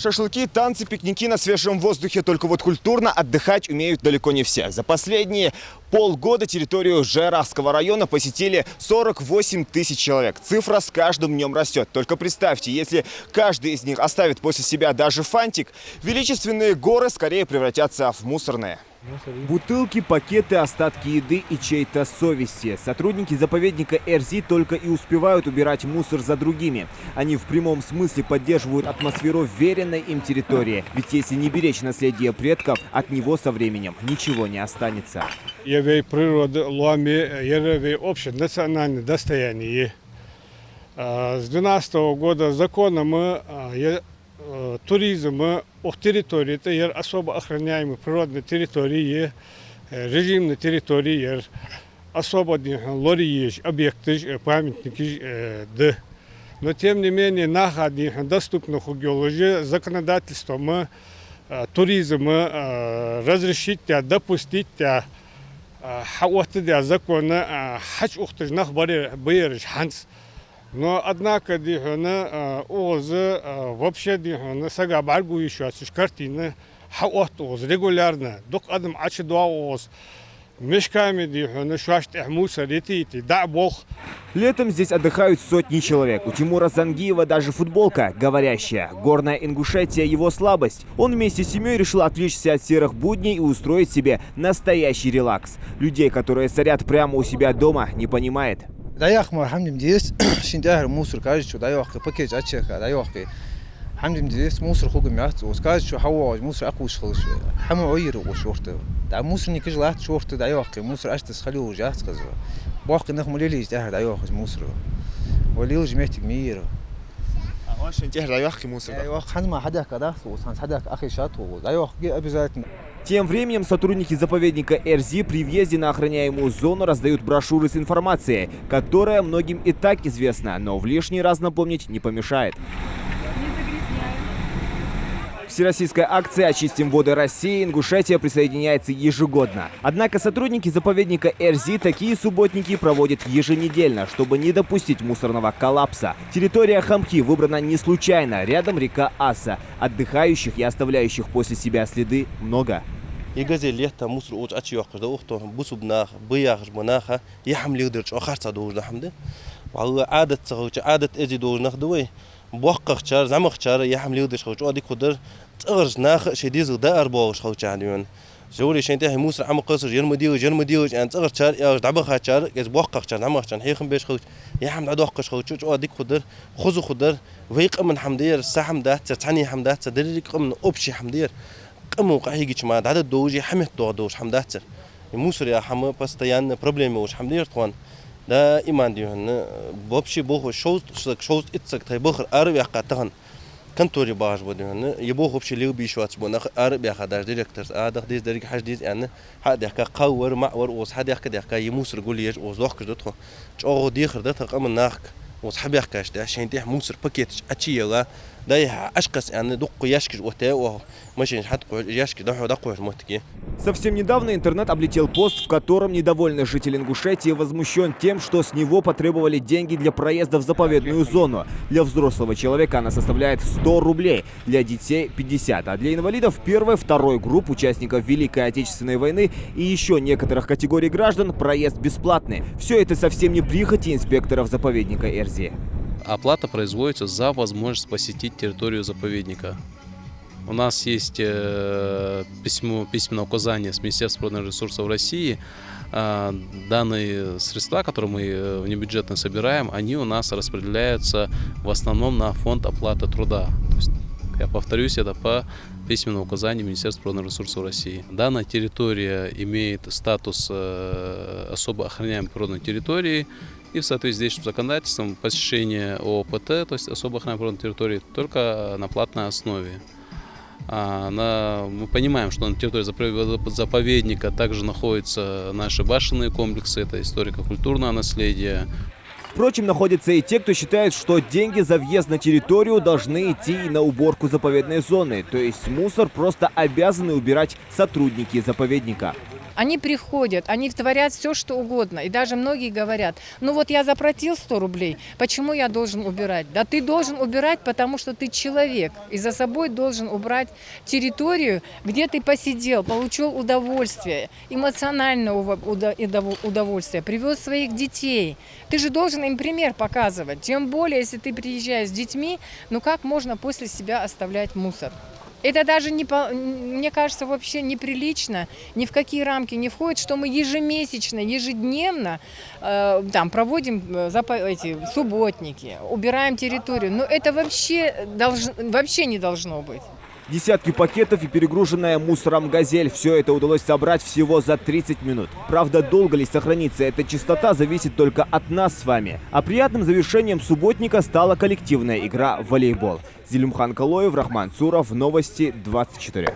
Шашлыки, танцы, пикники на свежем воздухе. Только вот культурно отдыхать умеют далеко не все. За последние полгода территорию Жайрахского района посетили 48 тысяч человек. Цифра с каждым днем растет. Только представьте, если каждый из них оставит после себя даже фантик, величественные горы скорее превратятся в мусорные. Бутылки, пакеты, остатки еды и чьей-то совести. Сотрудники заповедника Эрзи только и успевают убирать мусор за другими. Они в прямом смысле поддерживают атмосферу веренной им территории. Ведь если не беречь наследие предков, от него со временем ничего не останется. Природа, ломи, общенациональное достояние. С 2012 года законом туризм в территории, это особо охраняемые природные территории, режимные территории, особо лори объекты, памятники. Но тем не менее, на доступных геологии законодательством туризм разрешить, допустить, закона хач ухтажнах бариш ханс. Но однако вообще сага баргу еще картины регулярно. Док адам мешками шашт мусор да бог. Летом здесь отдыхают сотни человек. У Тимура Зангиева даже футболка говорящая. Горная Ингушетия – его слабость. Он вместе с семьей решил отвлечься от серых будней и устроить себе настоящий релакс. Людей, которые сорят прямо у себя дома, не понимает. Даях мы хамдим здесь, шинтяхер мусор кажется, что даях пакет ачека, даях хамдим здесь мусор хугу мясо, скажет, что хаваж мусор акушал, хаму ойру шорты. Да мусор не кажет шорты, даях мусор аж тасхалю уже сказал. Бог нах молили здесь даях мусор. Молил жмехтик мир. А он шинтяхер даях мусор. Даях ханма хадак да, сан хадак ахи шату, даях обязательно. Тем временем сотрудники заповедника Эрзи при въезде на охраняемую зону раздают брошюры с информацией, которая многим и так известна, но в лишний раз напомнить не помешает. Всероссийская акция «Очистим воды России» Ингушетия присоединяется ежегодно. Однако сотрудники заповедника Эрзи такие субботники проводят еженедельно, чтобы не допустить мусорного коллапса. Территория Хамхи выбрана не случайно. Рядом река Аса. Отдыхающих и оставляющих после себя следы много. يجازي ليهتا مصر أوج أشي وقت ده وقته بوسو بناخ بياخ مناخه يحمل يقدرش آخر صدوج ده حمده وهو عادة صغوج عادة أزي دوج نخدوه بوقق شار زمق شار يحمل يقدرش خوج أدي قدر تغرج ناخ شديز ده أربعة خوج عنديون جوري شنته مصر عم قصر جرمديوج أن تغرج شار يا دعبخ شار يز بوقق شار زمق شار هيخم بيش خوج يحمل عدوقش خوج أدي قدر خذوا قدر ويق من حمدير سحم ده تعني حمده تدريك من أبشي حمدير قمو قايجيش ما عدد دوجي حمت دوج حمداتر الموسر يا حما постоянно проблемы уж حمدير طوان دا إيمان ديهن بوبشي بوه شوز إتسك تاي بخر أربع قطعن كنتوري باش بديهن يبوه بوبشي ليو بيشواتش بناخ أربع خدار ديركترز آدخ ديز دريك حاج ديز يعني هذا يحكي قور معور وس هذا يحكي يموسر يقول يج وس دوخ كده تخو أو ديخر ده تقام الناخ وس حب يحكيش ده عشان تيح موسر باكيتش أشياء ده أشخاص يعني دق يشكر وتاو ماشي حتى يشكر ده دقوا المتكي. Совсем недавно интернет облетел пост, в котором недовольный житель Ингушетии возмущен тем, что с него потребовали деньги для проезда в заповедную зону. Для взрослого человека она составляет 100 рублей, для детей 50, а для инвалидов первой, второй групп, участников Великой Отечественной войны и еще некоторых категорий граждан проезд бесплатный. Все это совсем не прихоти инспекторов заповедника Эрзи. Оплата производится за возможность посетить территорию заповедника. У нас есть письменное указание с Министерства природных ресурсов России. Данные средства, которые мы внебюджетно собираем, они у нас распределяются в основном на фонд оплаты труда. То есть, я повторюсь, это по письменному указанию Министерства природных ресурсов России. Данная территория имеет статус особо охраняемой природной территории. И в соответствии с законодательством посещение ОПТ, то есть особо охраняемой природной территории, только на платной основе. Мы понимаем, что на территории заповедника также находятся наши башенные комплексы, это историко-культурное наследие. Впрочем, находятся и те, кто считает, что деньги за въезд на территорию должны идти на уборку заповедной зоны. То есть мусор просто обязаны убирать сотрудники заповедника. Они приходят, они творят все, что угодно. И даже многие говорят, ну вот я заплатил 100 рублей, почему я должен убирать? Да ты должен убирать, потому что ты человек. И за собой должен убрать территорию, где ты посидел, получил удовольствие, эмоциональное удовольствие, привез своих детей. Ты же должен им пример показывать. Тем более, если ты приезжаешь с детьми, ну как можно после себя оставлять мусор? Это даже, мне кажется, вообще неприлично, ни в какие рамки не входит, что мы ежемесячно, ежедневно там проводим эти субботники, убираем территорию. Но это вообще не должно быть. Десятки пакетов и перегруженная мусором «Газель». Все это удалось собрать всего за 30 минут. Правда, долго ли сохранится эта чистота, зависит только от нас с вами. А приятным завершением субботника стала коллективная игра в волейбол. Зелимхан Калоев, Рахман Цуров, Новости 24.